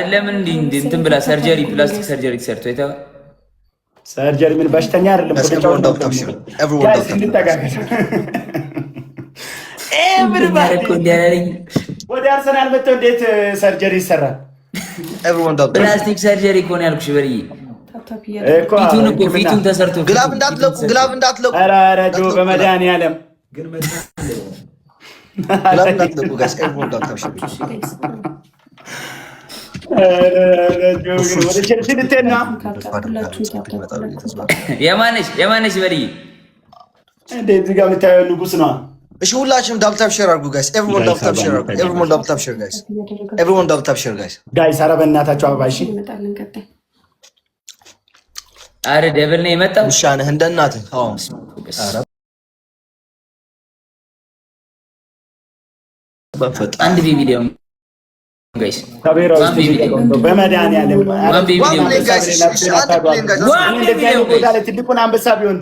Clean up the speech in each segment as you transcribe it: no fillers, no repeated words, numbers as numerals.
ለምን እንትን ብላ ሰርጀሪ ፕላስቲክ ሰርጀሪ ተሰርቶ ይታው ሰርጀሪ ምን በሽተኛ አይደለም። ወደ አርሰናል መጥተው እንዴት ሰርጀሪ ይሰራል? ፕላስቲክ ሰርጀሪ እኮ ነው ያልኩሽ። በርዬ ፊቱን ተሰርቶ ግላብ እንዳትለቁ። ኧረ ጆ በመድኃኒዓለም ግላብ እንዳትለቁ ጋይስ። ኤቭሪዋን ዳት ታብሽሩ የማነሽ በርዬ እንዴት እዚህ ጋር የምታየው ንጉስ ነው። እሺ ሁላችንም ዳብል ታፕ ሼር አድርጉ ጋይስ። ኤቭሪዋን ዳብል ታፕ ሼር አድርጉ። ኤቭሪዋን ዳብል ታፕ ሼር ጋይስ። ኤቭሪዋን ዳብል ታፕ ሼር ጋይስ። ጋይስ ኧረ በእናታችሁ አበባ እሺ። ኧረ ደብል ነው የመጣው። ውሻ ነህ እንደ እናትህ። አዎ አንድ ቪዲዮ ጋይስ በመድኃኒዓለም ትልቁን አንበሳ ቢሆን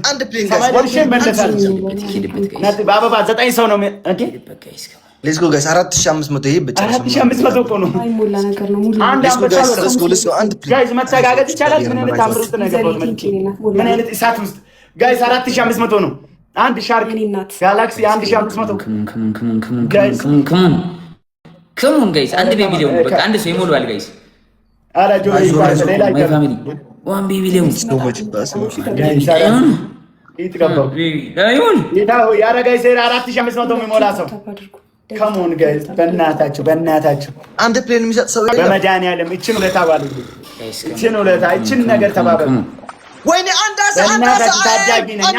በአበባ 9 ሰው ነው። ሌትስ ጎ ጋይስ 4500 ይሄ ብቻ 4500 እኮ ነው። አንድ አንበሳ ጋይስ መተጋገዝ ይቻላል። ምን አይነት አምሮት ነገር ነው? ምን አይነት እሳት ውስጥ ጋይስ 4500 ነው። አንድ ሻርክ ጋላክሲ 1500 ጋይስ ከሙን ጋይስ አንድ ቢቢሊዮን በቃ አንድ ሰው ይሞላል ጋይስ። አረ ጆይ ይባላል ሌላ ይገርም ዋን ቢቢሊዮን ይጥቀበው ይታው ያረ ጋይስ 4500 የሚሞላ ሰው ከሙን ጋይስ በእናታችሁ አንድ ፕሌን የሚሰጥ ሰው በመድኃኒዓለም እቺን ሁለታ ባሉ እቺን ነገር ተባበሉ። ወይኔ አንዳሳ ታዳጊ ነኝ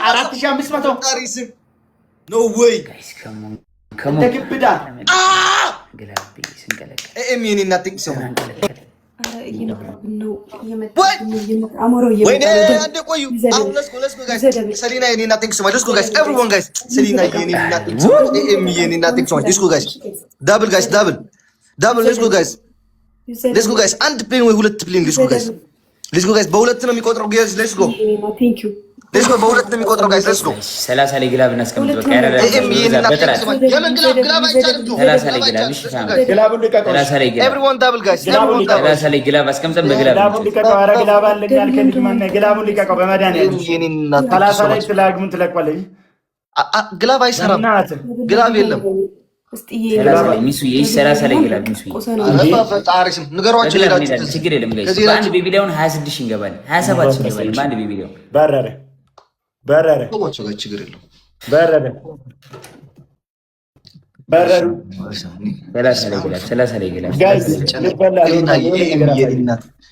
4500 ታሪስም ኖ ወይ ጋይስ ከሙን ተግብዳ ኤም የኔ እናት ሰው ወይኔ አንዴ ቆዩ። አሁን ለስኮ ጋይስ ሰሊና የኔ እናት ሰው ለስኮ ጋይስ ኤቭሪዋን ጋይስ ሰሊና የኔ እናት ሰው ኤም የኔ እናት ሰው ለስኮ ጋይስ ዳብል ጋይስ ዳብል ለስኮ ጋይስ አንድ ፕሌን ወይ ሁለት ፕሌን ለስኮ ጋይስ በሁለት ነው የሚቆጥረው ጋይስ ለስኮ በሁለት ነው የሚቆጥረው ጋይስ ለስኮ 30 ላይ ግላብ እናስቀምጥ በቃ ያረዳ የምን ግላብ አይቻልም። 30 ላይ ግላብ እሺ ግላቡን ልቀቀው። 30 ላይ ግላብ ኤቭሪዋን ዳብል ጋይስ ኤቭሪዋን ዳብል 30 ላይ ግላብ አስቀምጠን በግላብ ግላቡን ልቀቀው። ኧረ ግላብ አለኝ ያልከኝ ማን ነው? ግላቡን ልቀቀው በመድኃኒዓለም 30 ላይ ግላቡን ትለቀዋለህ። ግላብ አይሰራም። ግላብ የለም። ሚሱዬ 30 ላይ ግላብ ሚሱዬ ፈጣሪስም ንገሯቸው ሄዳችሁ ችግር የለም ጋይስ። በአንድ ቢቢሊዮን 26 እንገባለን 27 እንገባለን በአንድ ቢቢሊዮን በረረ ችግር የለውም። በረሩ 30 ላይ ግላብ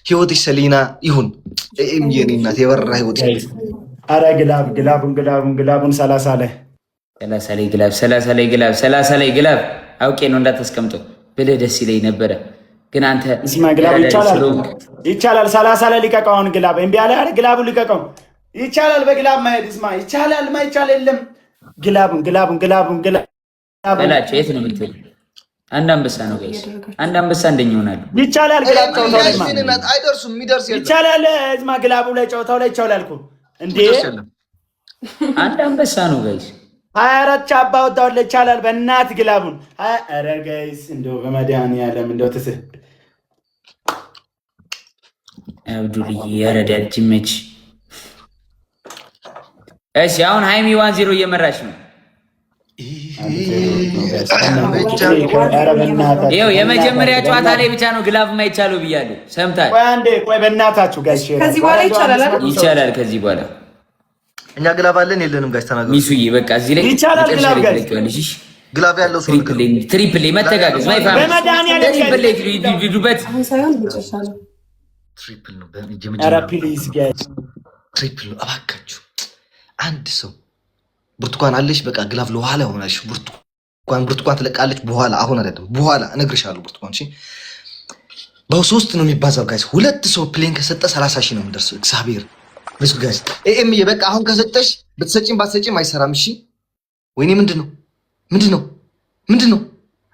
ህይወትሽ ሰሊና ይሁን። ኤም የኔ እናት የበረራ ህይወት። አረ ግላቡን 30 ላይ ግላብ አውቄ ነው እንዳታስቀምጠው ብለህ ደስ ይለኝ ነበረ፣ ግን አንተ እስማ ግላብ ይቻላል 30 ላይ ልቀቀው። አሁን ግላብ እምቢ አለ። አረ ግላቡን ልቀቀው። ይቻላል በግላብ ማሄድ እስማ ይቻላል። ማይቻል የለም። ግላቡን በላቸው። የት ነው የምትሄድ? አንድ አንበሳ ነው ጋይስ። አንድ አንበሳ እንደኛ ይሆናል። ይቻላል ግላብ ጨዋታው ላይ አይደርሱም። የሚደርስ የለም። ይቻላል እስማ ግላቡ ላይ ጨዋታው ላይ ይቻላል እኮ እንዴ። አንድ አንበሳ ነው ጋይስ። 24 ቻባ ወጣው ላይ ይቻላል። በእናት ግላቡን አረ ጋይስ እንደው በመድኃኒዓለም እንደው ትስህ አብዱልዬ ያረዳል ጅመች። እሺ አሁን ሃይሚ 1-0 እየመራች ነው። ይኸው የመጀመሪያ ጨዋታ ላይ ብቻ ነው ግላብ የማይቻለው ብያለሁ። ሰምታል። ቆይ በእናታችሁ ጋይስ ከዚህ በኋላ ይቻላል። ከዚህ በኋላ እኛ ግላብ አለን የለንም ጋይስ ተናገሩ። ሚሱዬ በቃ እዚህ ላይ ይቻላል። ግላብ ጋይስ ግላብ ያለው ሰው ትሪፕል መተጋገዝ ማይፋም ትሪፕል ሊዱበት ትሪፕል ነው። ኧረ ፕሊዝ ጋይስ ትሪፕል ነው እባካችሁ። አንድ ሰው ብርቱካን አለሽ በቃ ግላብ ለኋላ ሆናሽ ብርቱካን ትለቃለች። በኋላ አሁን አይደለም በኋላ እነግርሻለሁ። ብርቱካን እሺ በሶስት ነው የሚባዛው ጋይስ። ሁለት ሰው ፕሌን ከሰጠ 30 ሺህ ነው የሚደርሰው። እግዚአብሔር ለሱ ጋይስ ኤም በቃ አሁን ከሰጠሽ ብትሰጪም ባትሰጪም አይሰራም። እሺ ወይኔ ምንድነው?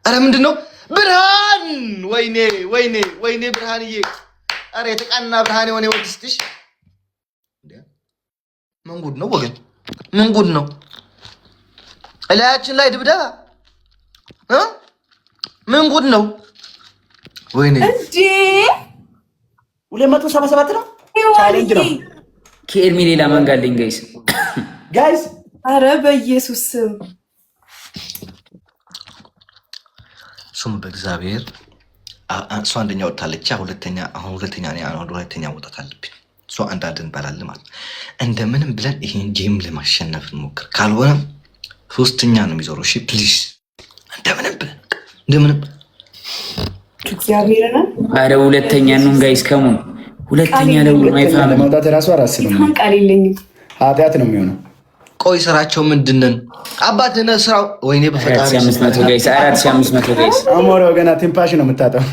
አረ ምንድነው? ብርሃን ወይኔ ብርሃንዬ! አረ የተቃና ብርሃን የሆነ ወድስትሽ ምን ጉድ ነው ወገን? ምን ጉድ ነው? እላያችን ላይ ድብደባ ምን ጉድ ነው? ወይኔ እንዴ 277 ነው ቻሌንጅ ነው። ከኤርሚ ሌላ ማን ጋር አለኝ ጋይስ? አረ በኢየሱስ ስም በእግዚአብሔር እሷ አንደኛ ወጣለች። ሁለተኛ መውጣት አለብኝ። እሷ አንዳንድ እንበላለን ማለት እንደምንም ብለን ይሄን ጌም ለማሸነፍ እንሞክር። ካልሆነ ሶስተኛ ነው የሚዞረው። እሺ ፕሊዝ እንደምንም ብለን እግዚአብሔርን አረ ሁለተኛ ነው ጋይስ። ከሙን ሁለተኛ ለመውጣት ራሱ አራስ ነው ቃል የለኝም። ኃጢአት ነው የሚሆነው። ቆይ ስራቸው ምንድነው? አባትነ ስራው ወይኔ በፈጣሪ 4500 ጋይስ 4500 ጋይስ አሞራው ገና ቲምፓሽ ነው የምታጠው።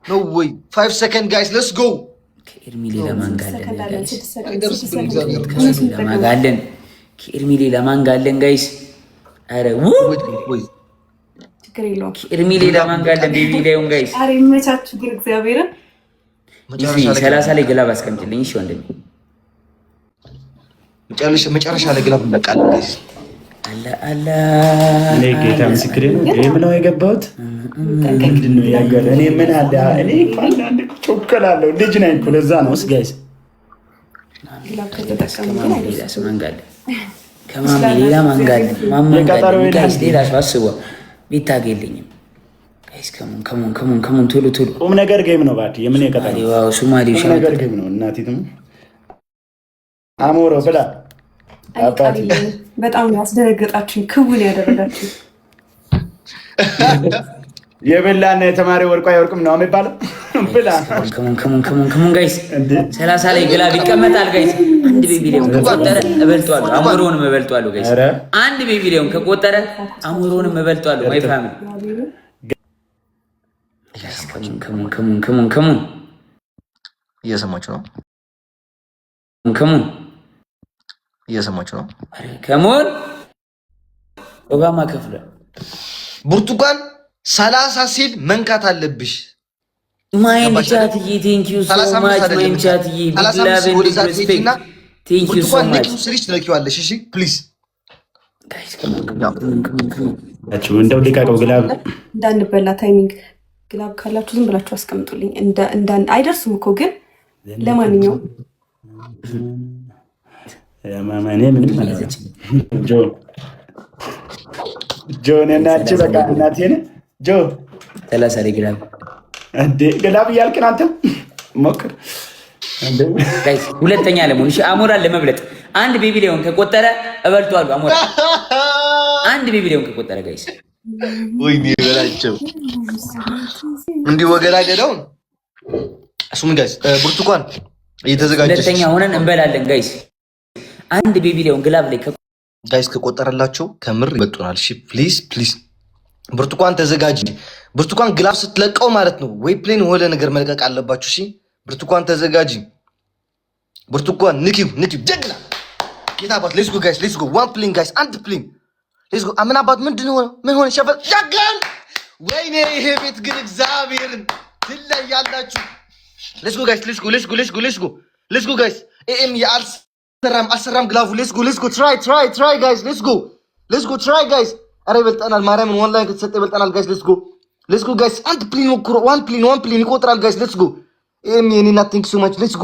No way. 5 seconds, guys. Let's go. ከኤርሚ ሌላ ማን ጋር አለን? ከኤርሚ ሌላ ማን ጋር አለን ጋይስ? አረ ከኤርሚ ሌላ ማን ጋር አለን? ቤቢ ላዩን ጋይስ። አረ ይመቻችሁ ግን እግዚአብሔርን 30 ላይ ግላብ አስቀምጥልኝ። እሺ ወንድሜ መጨረሻ ላይ ግላብ እንለቃለን ጋይስ። አላ እኔ ጌታ ምስክሬ ነው። ጌም ነው የገባሁት። ምንድን ነው ያገረ? እኔ ምን አለ እኔ አንዳንድ ቾኮላለሁ ልጅ ነኝ እኮ ለዛ ነው ጋይስ። ከማሚ ሌላ ማንጋል ማማንጋል ጋይስ። ሌላ ሰው አስቦ ቢታገለኝም ጋይስ። ከሙን ቶሎ ቁም ነገር ጌም ነው ባዲ። የምን የቀጣሪ ዋው ሱማሊ ነገር ጌም ነው። እናቲቱም አሞሮ ብላ አባቲ በጣም ያስደነገጣችሁኝ፣ ክውን ያደረጋችሁ የበላና የተማሪ ወርቋ አይወርቅም ነው የሚባለው። ብላ ከሙን ጋይስ 30 ላይ ግላብ ይቀመጣል ጋይስ። አንድ ቤቢ ሊሆን ከቆጠረ እበልጧለሁ፣ አሞሮንም እበልጧለሁ ጋይስ። አንድ ቤቢ ሊሆን ከቆጠረ አሞሮንም እበልጧለሁ። ማይ ፋሚሊ ከሙን እየሰማችሁ ነው። እየሰማችሁ ነው። ከሞን ኦባማ ከፍለ ብርቱካን 30 ሲል መንካት አለብሽ። ማይን ቻትዬ ቴንኪዩ ሶ ማች ማይን ቻትዬ ቢላቭ ሪስፔክት ቴንኪዩ ሶ ማች ስሪች ትለኪዋለሽ። እሺ ፕሊዝ ጋይስ እንደው ልቀቀው ግላብ እንዳንበላ ታይሚንግ ግላብ ካላችሁ ዝም ብላችሁ አስቀምጡልኝ። አይደርሱም እኮ ግን ለማንኛውም ማማኔ ምንም ማለት ጆን እናቺ በቃ እናቴን 30 ላይ ግላብ እንዴ ግላብ እያልክን አንተም ሞክር እንዴ ጋይስ። ሁለተኛ ለሞን እሺ፣ አሞራን ለመብለጥ አንድ ቤቢ ሊሆን ከቆጠረ እበልጧለሁ። አሞራ አንድ ቤቢ ሊሆን ከቆጠረ ጋይስ ወይኔ በላቸው እንዲህ ወገራገደው እሱም ጋይስ ብርቱካን እየተዘጋጀች ሁለተኛ ሆነን እንበላለን ጋይስ። አንድ ቤቢ ሊሆን ግላብ ላይ ጋይስ ከቆጠረላቸው ከምር ይመጡናል። እሺ ፕሊዝ ብርቱካን ተዘጋጂ። ብርቱካን ግላብ ስትለቀው ማለት ነው ወይ ፕሌን ወለ ነገር መልቀቅ አለባችሁ። እሺ ብርቱካን ተዘጋጂ። ብርቱካን ንኪው ጀግና ጌታባት። ሌትስ ጎ ጋይስ ሌትስ ጎ ዋን ፕሌን ጋይስ፣ አንድ ፕሌን ሌትስ ጎ። አምናባት ምን ሆነ ሸፈል ጃጋን። ወይኔ ይሄ ቤት ግን እግዚአብሔርን ትለያላችሁ። ሌትስ ጎ ጋይስ ሌትስ ጎ ጋይስ። ኤኤም አልሰራም ግላቡ። ሌትስ ጎ ትራይ ጋይስ ሌትስ ጎ ትራይ ጋይስ። አረ ይበልጣናል፣ ማርያምን ኦንላይን ከተሰጠ ይበልጣናል ጋይስ። ሌትስ ጎ ጋይስ። አንድ ፕሊን ሞክሮ ዋን ፕሊን ይቆጥራል ጋይስ። ሌትስ ጎ ኤም የኔና ቴንክ ሶ ማች። ሌትስ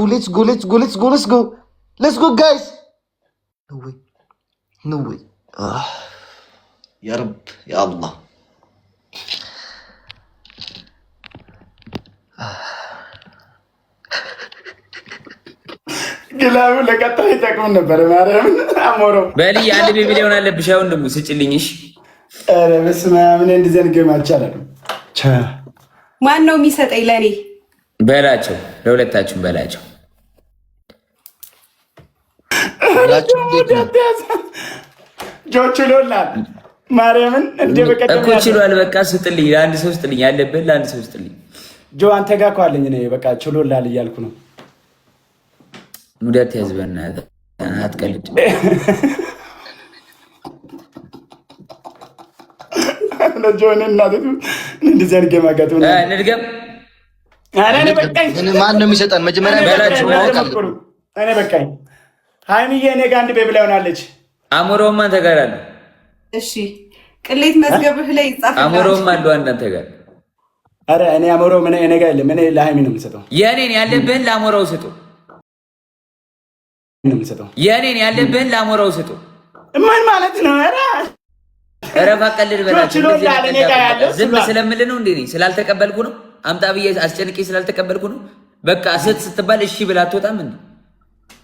ጎ ጋይስ። ኖ ዌይ ያ ረብ ያ አላህ። ግላቡ ለቀጣይ ይጠቅም ነበር። ማርያም አሞሮ በልይ አንድ ቤቢ ሊሆን አለብሽ። አሁን ደግሞ ስጭልኝ እሺ። ኧረ በስመ አብ ምን እንደዚህ ገማ ይቻላል። ማን ነው የሚሰጠኝ ለኔ? በላቸው፣ ለሁለታችሁም በላቸው። ጆቹ ሎላል ማርያምን እንደ በቀደም እኮ ችሏል። በቃ ስጥልኝ፣ ለአንድ ሰው ስጥልኝ፣ ያለብህ ለአንድ ሰው ስጥልኝ። ጆ አንተ ጋር እኮ አለኝ እኔ በቃ ችሎላል እያልኩ ነው። ሙዳት ያዝበና አትቀልድ። ለጆን እናት እንደዚህ አድርጌ ማጋጥ ነው። ንድገም። ኧረ እኔ በቃኝ። ማን ነው የሚሰጠን? መጀመሪያ በላችሁ ማወቅ አለ። እኔ በቃኝ። ሃይሚዬ እኔ ጋር አንድ ቤቢ ላይ ሆናለች። አሞሮማ አንተ ጋር አለ። እሺ ቅሌት መዝገብህ ላይ ይጻፍ። አሞሮማ አለ አንተ ጋር። ኧረ እኔ አሞሮ ምን እኔ ጋር የለም። እኔ ለሃይሚ ነው የምሰጠው። የኔን ያለብህን ለአሞራው ስጡ። የኔን ያለብህን ለአሞራው ስጡ። ምን ማለት ነው? ኧረ ፈቀልድ በላችሁ። ዝም ስለምልህ ነው እንዴ? ስላልተቀበልኩ ነው። አምጣ ብዬ አስጨንቄ ስላልተቀበልኩ ነው። በቃ ስትባል እሺ ብላ አትወጣም እንዴ?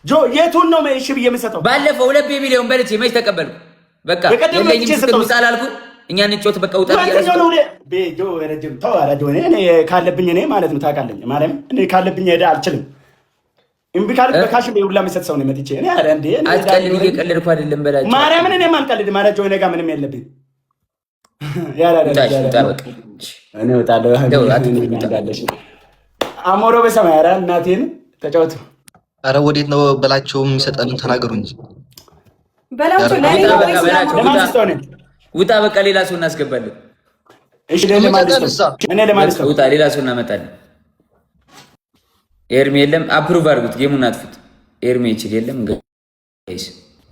ጆ የቱን ነው እሺ ብዬ የምሰጠው? ባለፈው 2 ሚሊዮን በልቼ መች ተቀበልኩ? በቃ የለኝም ስትል ውጣ አላልኩ? እኛ እንጮት በቃ ውጣ ጆ ረጅም ተው። ኧረ ጆ እኔ ካለብኝ እኔ ማለት ነው ታውቃለኝ ማለት እኔ ካለብኝ ሄዳ አልችልም። እምቢ ካልክ በካሽ ሁላ የምሰጥ ሰው ነው መጥቼ እኔ። ኧረ እንዴ አትቀልድ፣ እየቀለድኩ አይደለም በላቸው። ማርያምን እኔ ማልቀልድ ማለት ጆ እኔ ጋር ምንም የለብኝ። እኔ እወጣለሁ። አሞሮ በሰማይ ኧረ እናቴን ተጫወቱ። ኧረ ወዴት ነው በላቸው የሚሰጠንን ተናገሩ እንጂ በላቸው። ውጣ በቃ ሌላ ሰው እናስገባለን። እሺ ለማለት ውጣ ሌላ ሰው እናመጣለን። ኤርሚ የለም። አፕሩቭ አድርጉት። ጌሙን አጥፉት። ኤርሚ ይችል የለም።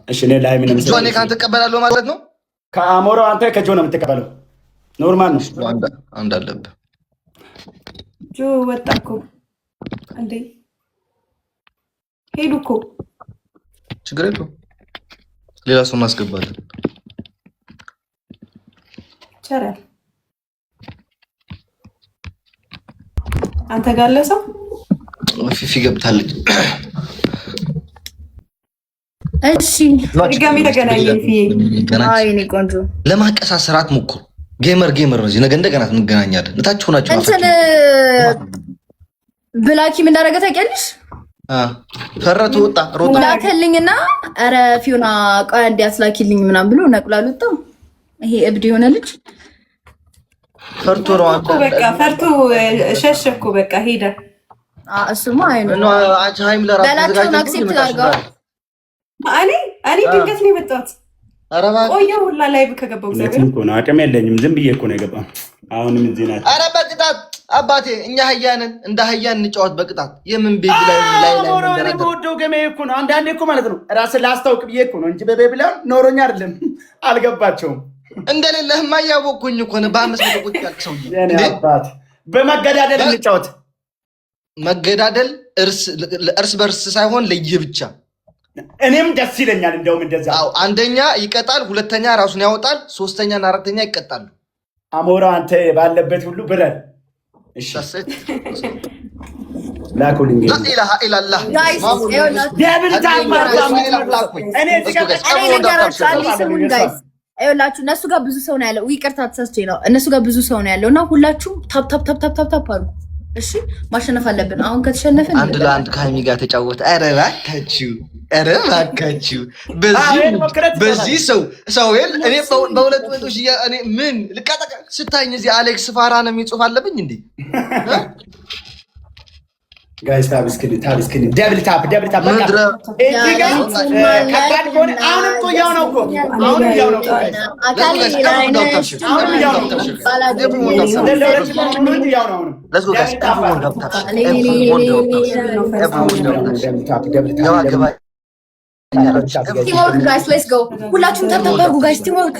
እሺ እኔ ላይ ምን ጆ እኔ ካንተ እቀበላለሁ ማለት ነው። ከአሞሮ አንተ ከጆ ነው የምትቀበለው። ኖርማል ነው። አንድ አለብህ። ጆ ወጣ እኮ እንዴ! ሄዱ እኮ። ችግር የለውም። ሌላ ሰው እናስገባለን። ይቻላል። አንተ ጋር ለሰው ፊፊ ገብታለች። እሺ ድጋሚ ተገናኘን። አይኔ ቆንጆ ለማቀሳሰር አትሞክሩ። ጌመር ነው። እዚህ ነገ እንደገና እንገናኛለን። እታች ሆናችሁ እንትን ብላኪ ምን እንዳደረገ ታውቂያለሽ? ፈረቱ ወጣ ሮጣ ላከልኝና ኧረ ፊዮና ቆይ አንዴ አስላኪልኝ ምናምን ብሎ ነቅላል ወጣ። ይሄ እብድ የሆነ ልጅ ፈርቶ ነው እኮ በቃ ፈርቶ ሸሸ እኮ በቃ ሄደ። እሱማ አይኑ አንቺ ሃይም ለራሱ በላቸውን አክሴፕት አድርገው። እኔ ድንገት ነው የመጣሁት። ቆየሁ ሁላ ላይ ከገባሁ እግዚአብሔር እኮ ነው። አቅም የለኝም ዝም ብዬ እኮ ነው የገባው። አሁንም እዚህ ናት። ኧረ በቅጣት አባቴ እኛ ሀያንን እንደ ሀያን እንጫወት በቅጣት። የምን ቤቢ ላይ በወደው ገሜ እኮ ነው። አንዳንዴ እኮ ማለት ነው ራስን ላስታውቅ ብዬ እኮ ነው እንጂ በቤቢ ላይ ኖሮኛ አይደለም። አልገባቸውም። እንደሌለህማ እያወቅኩኝ እኮ ነው። በ500 ቁጭ ያልክ ሰውዬ አባት በመገዳደል እንጫወት። መገዳደል እርስ በርስ ሳይሆን ለየብቻ እኔም ደስ ይለኛል። እንደውም እንደዛ አንደኛ ይቀጣል፣ ሁለተኛ ራሱን ያወጣል፣ ሶስተኛና አራተኛ ይቀጣሉ። አሞራ አንተ ባለበት ሁሉ ብረን እሺ ላኩልኝ። ላኢላሃ ኢላላህ ይኸውላችሁ እነሱ ጋር ብዙ ሰው ነው ያለው። ይቅርታ ተሳስቼ ነው። እነሱ ጋር ብዙ ሰው ነው ያለው እና ሁላችሁም ታፕ ታፕ ታፕ ታፕ ታፕ አሉ። እሺ ማሸነፍ አለብን። አሁን ከተሸነፍን አንድ ለአንድ ከሀይሚ ጋር ተጫወተ። ኧረ እባካችሁ በዚህ ሰው እኔ በ200 ሺህ እኔ ምን ልቀጠቀ ስታኝ እዚህ አሌክስ ፋራ ነው የሚጽፍ አለብኝ እንዴ? ጋይስ ታብስክኒ ደብል ታፕ ከባድ ከሆነ አሁንም እኮ ያው ነው እኮ አሁንም ያው ነው ቲምወርክ ጋይስ ሌትስ ጎ። ሁላችሁም ተባበሩ ጋይስ። ቲምወርክ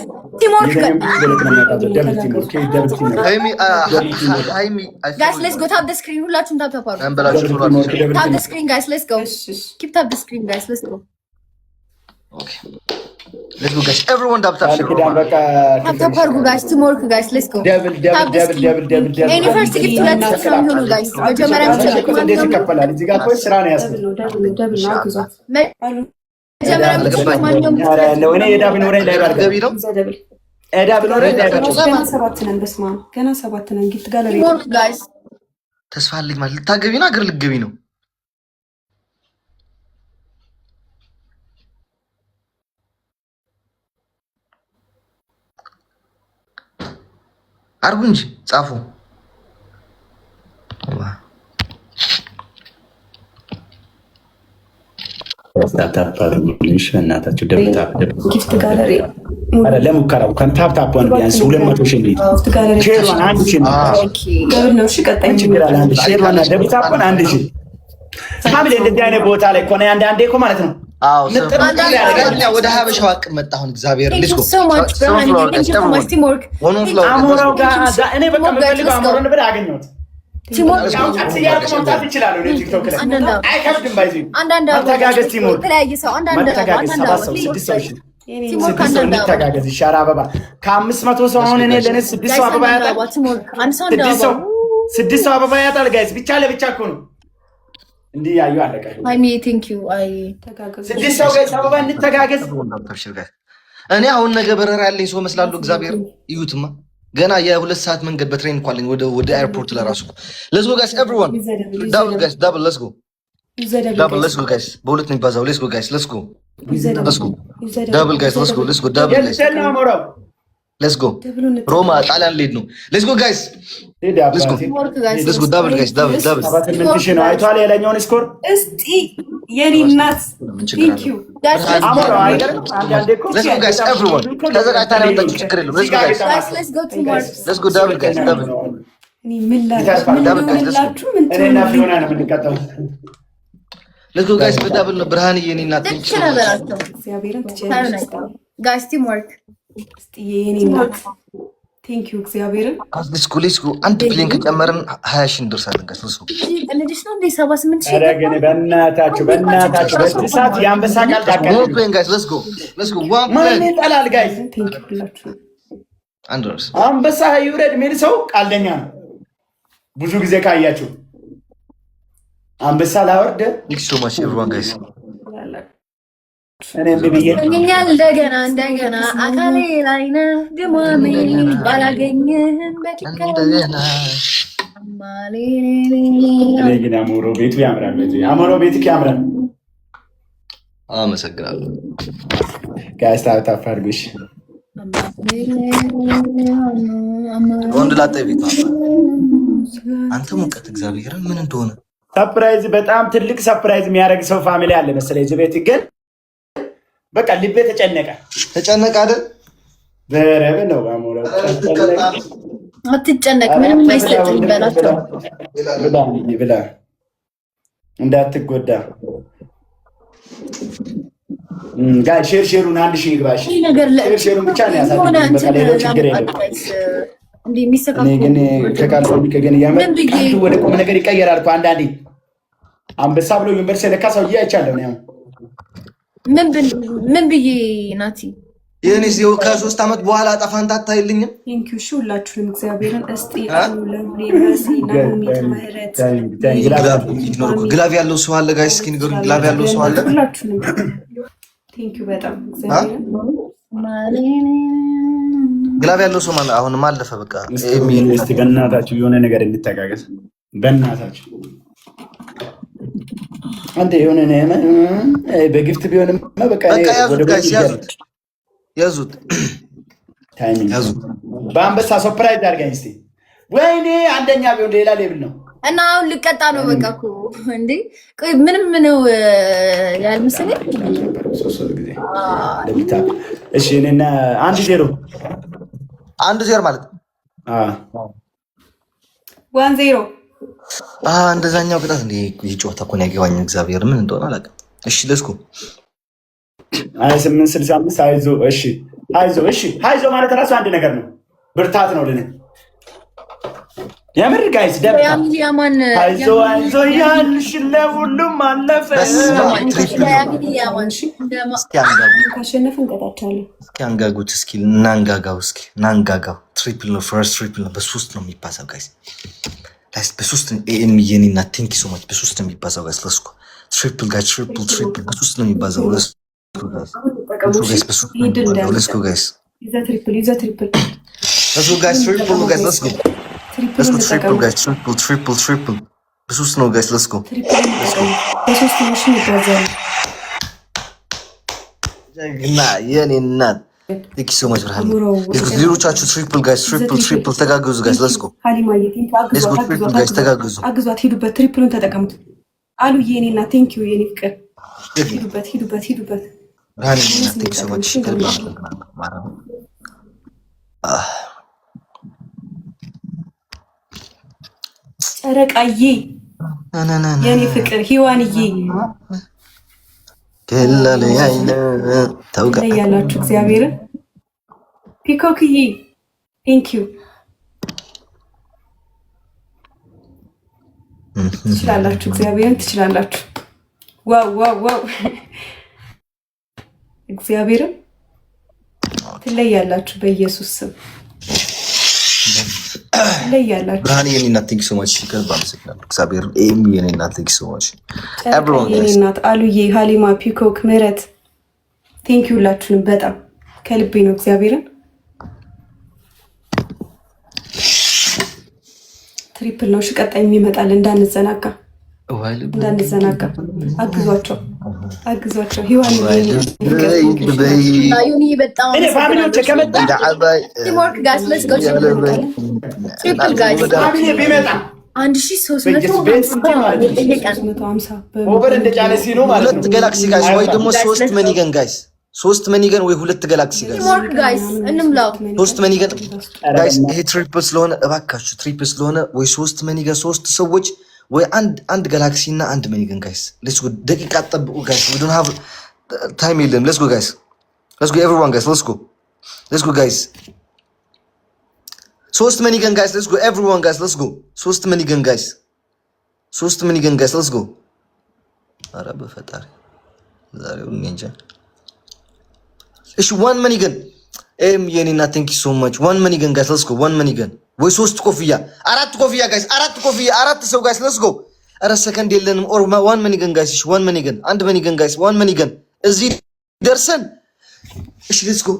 ጋይስ ሌትስ ጎ። ታፕ ዘ ስክሪን ሁላችሁም ተባበሩ። ታፕ ዘ ስክሪን ጋይስ ሌትስ ጎ። ኪፕ ታፕ ዘ ስክሪን ጋይስ ሌትስ ጎ። ኦኬ ሌትስ ጎ ጋይስ ኤቭሪዋን ታፕ ታፕ አድርጉ ጋይስ። ቲምወርክ ጋይስ ሌትስ ጎ። ታፕ ዘ ስክሪን ኤኒ ፈርስት ጊፍት ሁለት ሰው የሚሆኑ ጋይስ መጀመሪያ ይከፈላል። እዚህ ጋር እኮ ስራ ነው ያስኩት። እኔ ዕዳ ቢኖረኝ ላይ ባልገቢ ነው። ዕዳ ቢኖረኝ ላይ ባልገቢ ገና 7 ነን። በስመ አብ ገና 7 ነን። ጊፍት ጋለሪ ጋይስ ተስፋ አለኝ ማለት ልታገቢ ነው። አገር ልትገቢ ነው። አርጉ እንጂ ጻፉ። ታፕ እናታችሁ ደብታ ጊፍት ጋለሪ አረ ለሙከራው ከንታፕታፕ ወን ቢያንስ 200 ሺህ እንዴት ሼርዋን አንድ ሺህ ደብል ነው። እሺ ቀጣይ እንችላለን። አንድ ሼርዋን ደብታፕን አንድ ሺህ ፋሚሊ እንደዚህ አይነት ቦታ ላይ ኮነ አንዳንዴ እኮ ማለት ነው። አዎ ወደ ሀበሻው አቅም መጣ። አሁን እግዚአብሔር ልጅ አሞራው ጋር እኔ በቃ የምፈልገው አሞራው ነበር አገኘሁት። መተጋገዝ ቲሞር እንተጋገዝ ይሻር አበባ ከ500 ሰው አሁን እኔ ለእኔ 6 ሰው አበባ ያጣል። 6 ሰው አበባ ያጣል። ጋይስ ብቻ ለብቻ እኮ ነው እንዲህ ያዩ አለቀ። ስድስት ሰው ጋይስ አበባ እንተጋገዝ። እኔ አሁን ነገ በረራ ያለኝ ሰው መስላለሁ። እግዚአብሔር እዩትማ ገና የ2 ሰዓት መንገድ በትሬን እንኳን አለኝ ወደ ኤርፖርት ለራሱ። ሌትስ ጎ ጋይስ ኤቭሪዋን ዳብል ጋይስ ዳብል ሌትስ ጎ ዳብል ሌትስ ጎ ጋይስ በሁለት ነው የሚባዛው። ሌትስ ጎ ጋይስ ሌትስ ጎ ዳብል ጋይስ ሌትስ ጎ ሌትስ ጎ ዳብል ጋይስ ሌትስ ጎ ሮማ ጣሊያን ሊድ ነው። ሌትስ ጎ ጋይስ ሌትስ ጎ ሌትስ ጎ ዳብል ጋይስ ዳብል ዳብል ነው አይቷል። የለኛውን ስኮር እስቲ የኔ እናት ቴንክ ዩ አሞራው አይደል አንዳንዴ እኮ ሌትስ ጎ ጋይስ ኤቭሪዋን ተዘጋጅተን መጣችሁ ችግር የለውም። ሌትስ ጎ ጋይስ ሌትስ ጎ ዳብል ጋይስ ዳብል እኔ ምን ላችሁ ምን እኔና ፊዮና ነው የምንቀጣው። ሌትስ ጎ ጋይስ በዳብል ነው ብርሃን የኔ እናት ቴንክ ዩ እግዚአብሔርን ትችላለሽ ጋይስ ቲም ወርክ እስቲ የኔ እናት ቴንክ ዩ እግዚአብሔርን ሌትስ ጎ አንድ ፕሌን ከጨመርን 20 ሺህ እንደርሳለን። ጋይስ ሌትስ ጎ እንዴት ነው እንደ 78 ሺህ አረገኔ በእናታችሁ በዚህ ሰዓት የአንበሳ ቃል ዳቀ ዋን ፕሌን ጋይስ ሌትስ ጎ ዋን ፕሌን ማን ይጣላል ጋይስ ቴንክ ዩ ሁላችሁ አንደርስ አንበሳ ይውረድ ምን ሰው ቃልደኛ ነው። ብዙ ጊዜ ካያችሁ አንበሳ ላወርድ ቴንክ ዩ ሶ ማች ኤቭሪዋን ጋይስ እኔ ብዬ እንደገና አካሌ ላይ ነህ ድማሜ ባላገኝህም በጭካኔ ግን አሞሮ ቤቱ ያምራል። አሞሮ ቤትክ ያምራል። አመሰግናለሁ ጋይስ ታፕ አድርጉሽ። ወንድ ላጤ ቤት አንተ ሙቀት እግዚአብሔርን ምን እንደሆነ ሰርፕራይዝ በጣም ትልቅ ሰርፕራይዝ የሚያደርግ ሰው ፋሚሊ አለ መሰለኝ እዚህ ቤት ግን በቃ ልቤ ተጨነቀ አይደል? በረበ ነው አሞራ አትጨነቅ፣ ምንም አይሰጥም በላቸው ብላ እንዳትጎዳ። ጋር ሼሩን አንድ ሺህ ይግባሽ። ሼሩን ብቻ ነው ያሳየኝ። በቃ ሌላው ችግር የለም። እንዴ የሚሰካው ግን ከካልፎኒ ከገን ያመጣ ወደ ቁም ነገር ይቀየራል እኮ አንዳንዴ። አንበሳ ብሎ ዩኒቨርሲቲ ለካ ሰውዬ አይቻለሁ ነው ምን ብዬ ናቲ የኔስ ከ3 ዓመት በኋላ አጣፋንታ አታይልኝም። ቴንክ ዩ ሁላችሁንም እግዚአብሔርን እስቲ ለምሪሲ ናሚት ማህረት ግላቭ ያለው ሰው አለ ጋይስ እስኪ ንገሩኝ። ግላቭ ያለው ሰው አለ ሁላችሁንም ቴንክ ዩ በጣም እግዚአብሔርን ግላቭ ያለው ሰው ማለት አሁን ማለፈ በቃ እስቲ በእናታችሁ የሆነ ነገር እንተጋገዝ በእናታችሁ። አንተ የሆነ በጊፍት ቢሆንም በቃ ያዙት ታይሚንግ ያዙት። በአንበሳ ሰርፕራይዝ አድርገኝ እስቲ። ወይኔ አንደኛ ቢሆን ሌላ ሌብል ነው እና አሁን ልቀጣ ነው በቃ እኮ እንዴ። ቆይ ምንም ነው ያልመሰለኝ። እሺ እኔና 1-0 ማለት 1-0 እንደዛኛው ቅጣት እንደ ይጮታ እኮ ነው ያገባኝ። እግዚአብሔር ምን እንደሆነ አላውቅም። እሺ ለስኩ 865 አይዞ። እሺ አይዞ ማለት ራሱ አንድ ነገር ነው፣ ብርታት ነው ለኔ የምር ጋይስ። አይዞ ያልሽ ለሁሉም አለፈ። አንጋጉት እስኪ እናንጋጋው ትሪፕል ነው ፈርስት ትሪፕል ነው በ3 ነው የሚባዛው ጋይስ በ3 ኤም የኔና ቴንክ ዩ ሶ ማች በ3 ነው የሚባዛው ጋይስ። ለስኩ ትሪፕል ጋይስ ትሪፕል በ3 ነው የሚባዛው ጋይስ። Let's go guys. Use triple. Let's go guys, triple guys, let's go. Let's go triple guys, triple. በሶስት ነው guys, let's go. በሶስት ነው እሺ ይባዛል። ጀግና የኔ እናት Thank you so much ብርሃን። ሌሎቻችሁ ትሪፕል ጋይስ ትሪፕል ተጋገዙ ጋይስ let's go. Let's go triple guys ተጋገዙ። አግዟት ሂዱበት ትሪፕሉን ተጠቀሙት። አሉ የኔ እናት ቴንክ ዩ የኔ ፍቅር ሂዱበት ብርሃን thank you so much ጨረቃዬ የኔ ፍቅር ሂዋንዬ ከላለ ያይነ ታውቃ ያላችሁ እግዚአብሔርን ፒኮክዬ ቴንክ ዩ ትችላላችሁ፣ እግዚአብሔርን ትችላላችሁ። ዋው ዋው ዋው እግዚአብሔርን ትለያላችሁ፣ በኢየሱስ ስም ትለያላችሁ። ብርሃን የኔ እናት ቴንክ ሶ ማች ከልብ አመሰግናለሁ። እግዚአብሔር ኤሚ የኔ እናት ቴንክ ሶ ማች ኤቭሪዋን የኔ እናት አሉዬ፣ ሀሊማ፣ ፒኮክ፣ ምህረት ቴንክ ዩ ሁላችሁንም በጣም ከልቤ ነው እግዚአብሔርን። ትሪፕል ነው። እሺ ቀጣይ የሚመጣል እንዳንዘናጋ አግዟቸው አግዟቸው። ሂዋን ሁለት ጋላክሲ ጋይስ ወይ ደግሞ 3 መኒገን ጋይስ 3 መኒገን ወይ 2 ጋላክሲ ጋይስ ሶስት መኒገን ጋይስ። ይሄ ትሪፕል ስለሆነ እባካችሁ ትሪፕል ስለሆነ ወይ 3 መኒገን 3 ሰዎች ወይ አንድ ጋላክሲ እና አንድ መኒገን ጋይስ። ሌትስ ጎ ደቂቃ ጠብቁ ጋይስ። we don't have time የለም። ሌትስ ጎ ጋይስ ሌትስ ጎ everyone guys let's go guys 3 መኒገን ጋይስ let's go everyone guys let's go 3 መኒገን ጋይስ 3 መኒገን ጋይስ let's go። ኧረ በፈጣሪ ዛሬው እንጃ። እሺ 1 መኒገን የኔና ቴንክ ዩ ሶ ማች 1 መኒገን ጋይስ let's go 1 መኒገን ወይ 3 ኮፍያ 4 ኮፍያ ጋይስ 4 ኮፍያ 4 ሰው ጋይስ let's go። ኧረ ሰከንድ የለንም። ኦር 1 መኒገን ጋይስ እሺ 1 መኒገን 1 መኒገን ጋይስ 1 መኒገን እዚህ ደርሰን እሺ let's go።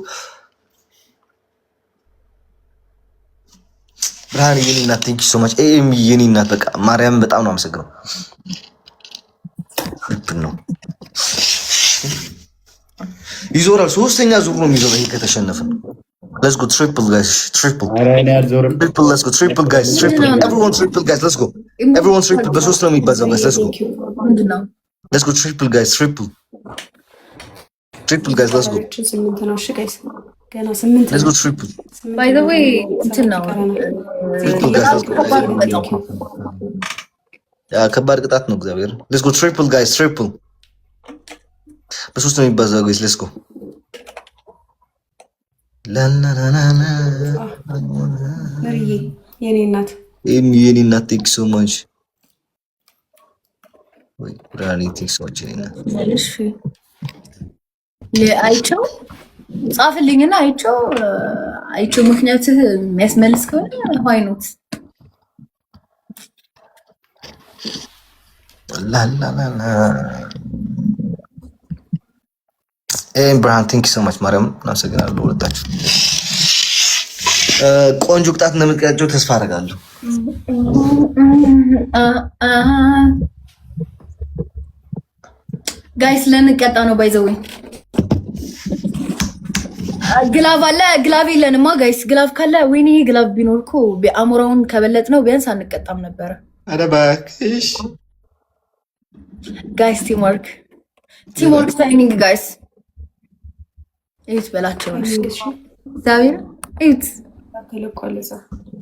ብርሃን የኔና ቴንክ ዩ ሶ ማች የኔና በቃ ማርያም በጣም ነው አመሰግነው። ፍልፕን ነው ይዞራል። ሶስተኛ ዙር ነው የሚዞረው ይሄ ከተሸነፈን። let's go triple guys triple let's go triple guys triple everyone triple guys let's go everyone triple በሶስት ነው የሚባዛው guys let's go triple guys triple guys let's go ገና 8 let's go triple by the way እንትን ነው triple guys let's go ያ ከባድ ቅጣት ነው እግዚአብሔር። let's go triple guys triple በሶስት ነው የሚባዛው guys let's go ላላላላ መሪዬ የኔ እናት የኔ እናት ቴንክ ሶ ማች ወይ ብራኒ ቴንክ ሶ ማች የኔ እናት። እሺ አይቼው ጻፍልኝና አይቼው ምክንያትህ የሚያስመልስ ከሆነ ዋይ ኖት ላላላላ ብርሃን ቴንክ ሶ ማች ማርያም እናመሰግናለሁ ሁለታችሁ። ቆንጆ ቅጣት እንደምትቀጫቸው ተስፋ አደርጋለሁ። ጋይስ ለንቀጣ ነው ባይዘው ግላቭ አለ ግላቭ የለንማ ጋይስ። ግላቭ ካለ ወይኔ ግላቭ ቢኖር እኮ አሞራውን ከበለጥ ነው ቢያንስ አንቀጣም ነበረ። ኧረ እባክሽ ጋይስ ቲምወርክ ታይሚንግ ጋይስ እዩት በላቸው ዛሬ እዩት ተለቋል። እዛ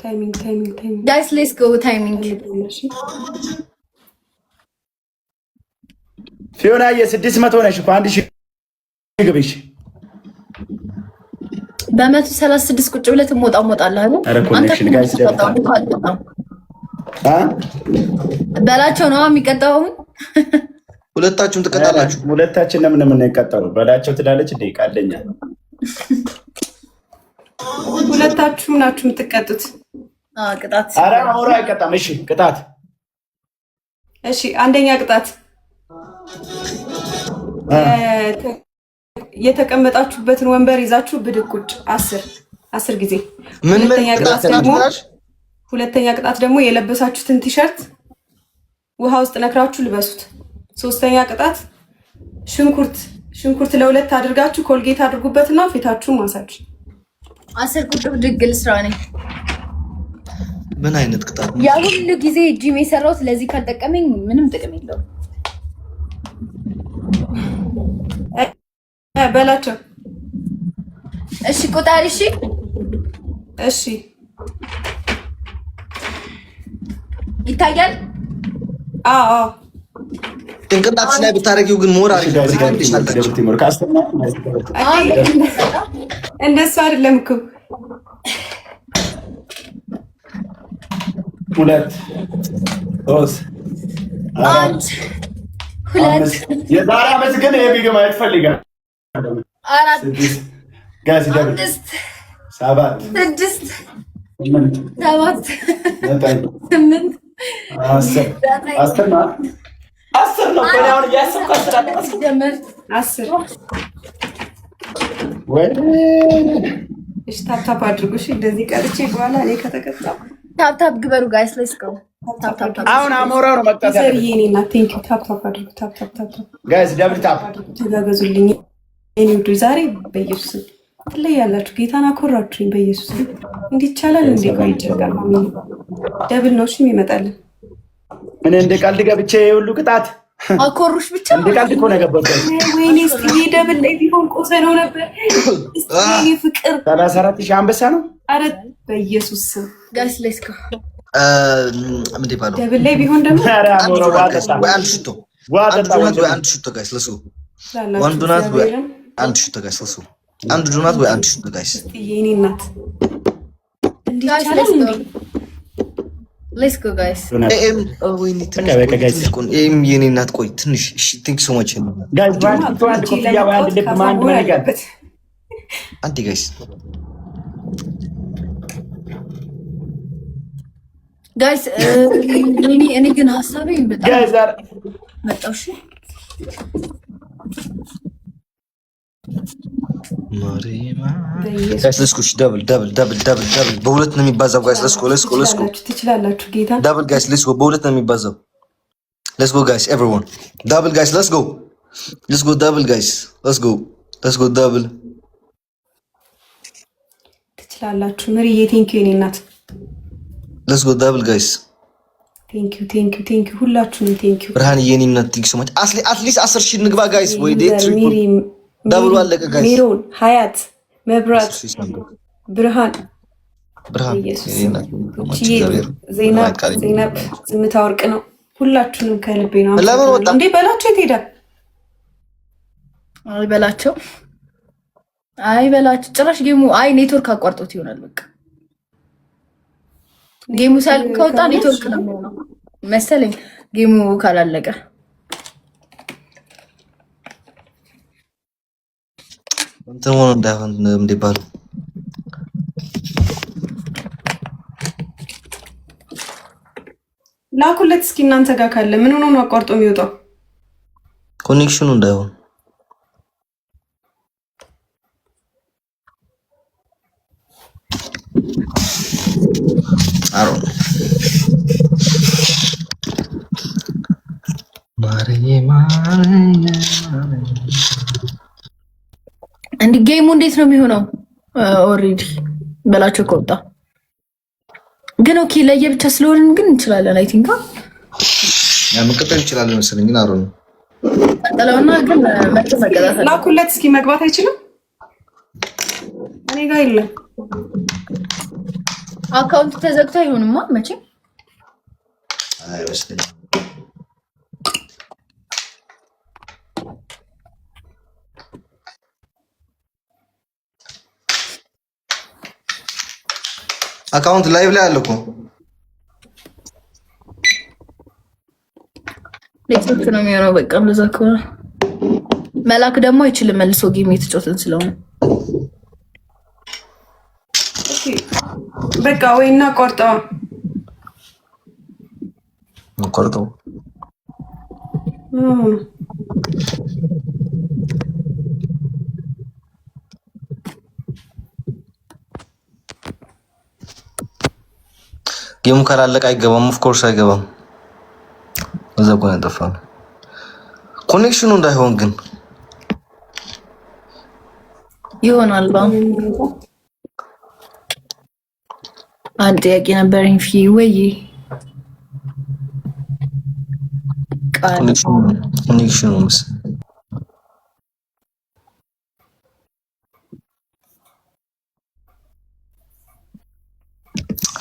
ታይሚንግ ጋይስ ሌትስ ጎ ታይሚንግ ፊዮና የ600 ነሽ እኮ 1000 ግብሽ በ136 ቁጭ ብለህ ሞጣለህ አይደል? አንተ ጋይስ በላቸው ነው የሚቀጣው። ሁለታችሁም ትቀጣላችሁ። ሁለታችን ለምን የምንቀጣው? በላቸው ትላለች እንደ ቃለኛ ሁለታችሁም ናችሁ የምትቀጡት። ቅጣት ኧረ አውራ አይቀጣም። እሺ ቅጣት እሺ አንደኛ ቅጣት የተቀመጣችሁበትን ወንበር ይዛችሁ ብድግ ቁጭ 10 ጊዜ። ሁለተኛ ቅጣት ደግሞ የለበሳችሁትን ቲሸርት ውሃ ውስጥ ነክራችሁ ልበሱት። ሶስተኛ ቅጣት ሽንኩርት ለሁለት አድርጋችሁ ኮልጌት አድርጉበትና ፊታችሁን ማሳጅ። 10 ቁጭ ብድግ ልስራ ነኝ። ምን አይነት ቅጣት? ያ ሁሉ ጊዜ ጂም የሰራሁት ለዚህ ካልጠቀመኝ ምንም ጥቅም የለውም። በላቸው። እሺ ቁጣሪ። እሺ እሺ ይታያል። አዎ ጭንቅላትሽ ላይ ብታረጊው ግን ሞር አሪፍ ነበር። እንደሱ አይደለም እኮ 2 3 1 2 የዛሬ ዓመት ግን ይሄ ቪዲዮ ማየት ፈልጋል። 4 ጋይስ ደብል 7 6 8 7 9 8 10 ነው 10 ነው እኮ አሁን እያሰብኩ 10 ጀመር 10 ወይ እሺ ታፕ አድርጉ። እሺ እንደዚህ ቀርቼ በኋላ እኔ ከተቀጣው ታፕ ግበሩ ጋይስ ሌትስ ጎ ታፕ አሁን አሞራው ነው መቅጣት ያለበት። ዘርዬ እኔና ቴንክ ዩ ታፕ አድርጉ። ታፕ ጋይስ ደብል ታፕ ተጋገዙልኝ። እኔ ውዱ ዛሬ በኢየሱስ ትለያላችሁ። ጌታን አኮራችሁኝ። በኢየሱስ እንዲቻላል እንዴ ቆይ ይጨርቃል። ማሚ ደብል ነው እሺ የሚመጣልን እኔ እንደ ቀልድ ገብቼ ሁሉ ቅጣት አኮሩሽ ብቻ እንደ ቀልድ እኮ ነው የገባሁት። ወይኔ እስቲ ደብል ላይ ቢሆን ቆሰለው ነበር። እስቲ የኔ ፍቅር 34,000 አንበሳ ነው። አረ በኢየሱስ ጋይስ ሌትስ ጎ ምን ይባላል? ደብል ላይ ቢሆን ደግሞ ኧረ አሞራው ዋጠጣ ወይ አንድ ሽቶ ወይ አንድ ሽቶ ጋይስ ለሱ ወንዱ ናት ወይ አንድ ሽቶ ጋይስ ለሱ አንድ ዱናት ወይ አንድ ሽቶ ጋይስ የኔ እናት ጋይስ ሌትስ ጎ ጋይስ ኤም ወይ ኤም የኔ እናት ቆይ ትንሽ እሺ ቲንክ ሶ ማች ጋይስ ባንድ ኮፍያ ወይ አንድ ልብ ማን ነገር አንተ ጋይስ ጋይስ እኔ ግን ሀሳቤ በጣም ጋይስ መጣው። እሺ ማሪማ ጋይስ ለስኩሽ ደብል በሁለት ነው የሚባዛው ጋይስ ለስኩ ትችላላችሁ ጌታ ደብል ጋይስ ለስኩ በሁለት ነው የሚባዛው let's go guys everyone double guys let's go double guys let's go double ትችላላችሁ ምሪዬ ቴንክ ዩ የኔ እናት let's go double guys ቴንክ ዩ ሁላችሁንም ቴንክ ዩ ብርሃን የኔ እናት ቴንክ ሶ ማች አትሊስት 10,000 ንግባ ጋይስ ወይ ዴት ዳብሉ አለቀ ጋይስ ሚሮን ሀያት መብራት ብርሃን ዜናብ ዝምታ ወርቅ ነው። ሁላችሁንም ከልቤ ነው እንዴ በላቸው። የት ሄደ? አይ በላቸው ጭራሽ ጌሙ ኔትወርክ አቋርጦት ይሆናል። በቃ ጌሙ ሳልቅ ከወጣ ኔትወርክ ነው መሰለኝ ጌሙ ካላለቀ እንትን ሆኖ እንዳይሆን እንደባሉ ላኩለት እስኪ እናንተ ጋር ካለ ምን ሆኖ ነው አቋርጦ የሚወጣው? ኮኔክሽኑ እንዳይሆን አሮ እንዴ ጌሙ እንዴት ነው የሚሆነው? ኦሬዲ በላቸው ከወጣ ግን ኦኬ ለየብቻ ስለሆንን ግን እንችላለን። አይ ቲንክ ያ መቀጠል እንችላለን መሰለኝ ግን አሮ ነው ቀጠለውና ግን መቀጠል ላኩለት እስኪ መግባት አይችልም። እኔ ጋር የለም አካውንት ተዘግቶ አይሆንማ መቼም አይ ወስደኝ አካውንት ላይቭ ላይ አለ እኮ ኔትወርክ ነው የሚሆነው። በቃ እንደዛ ከሆነ መላክ ደግሞ አይችልም መልሶ ጌም የተጫወትን ስለሆነ በቃ ወይና ቆርጠው ጌሙ ካላለቀ አይገባም። ኦፍ ኮርስ አይገባም። እዛ እኮ ነው ያጠፋው። ኮኔክሽኑ እንዳይሆን ግን ይሆናል። አንድ ጥያቄ ነበረኝ ፊ ወይ ኮኔክሽኑ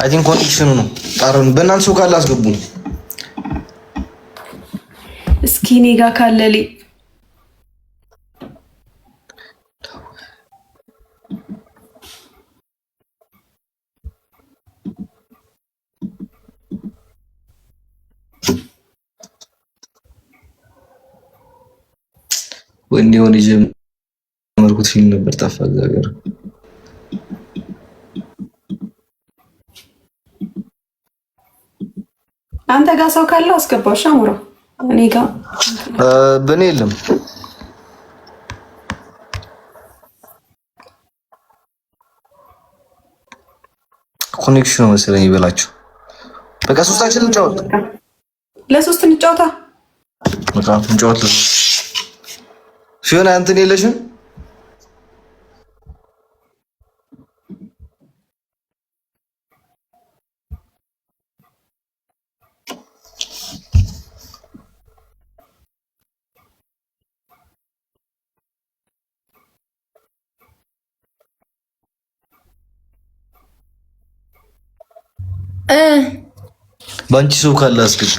አይ ቲንክ ኮኔክሽኑ ነው ጣሩን በእናንተ ሰው ካለ አስገቡ እስኪ እኔ ጋር ካለሊ ወንድ የሆነ ጀመርኩት ፊልም ነበር ጠፋ እግዚአብሔር አንተ ጋር ሰው ካለው አስገባው ሻሙራ እኔ ጋር በኔ የለም ኮኔክሽኑ መሰለኝ ይበላችሁ በቃ ሶስታችን እንጫወት ለሶስት እንጫወታ በቃ እንጫወት ሲሆን አንተን የለሽም ባንቺ ሰው ካለ አስገቢ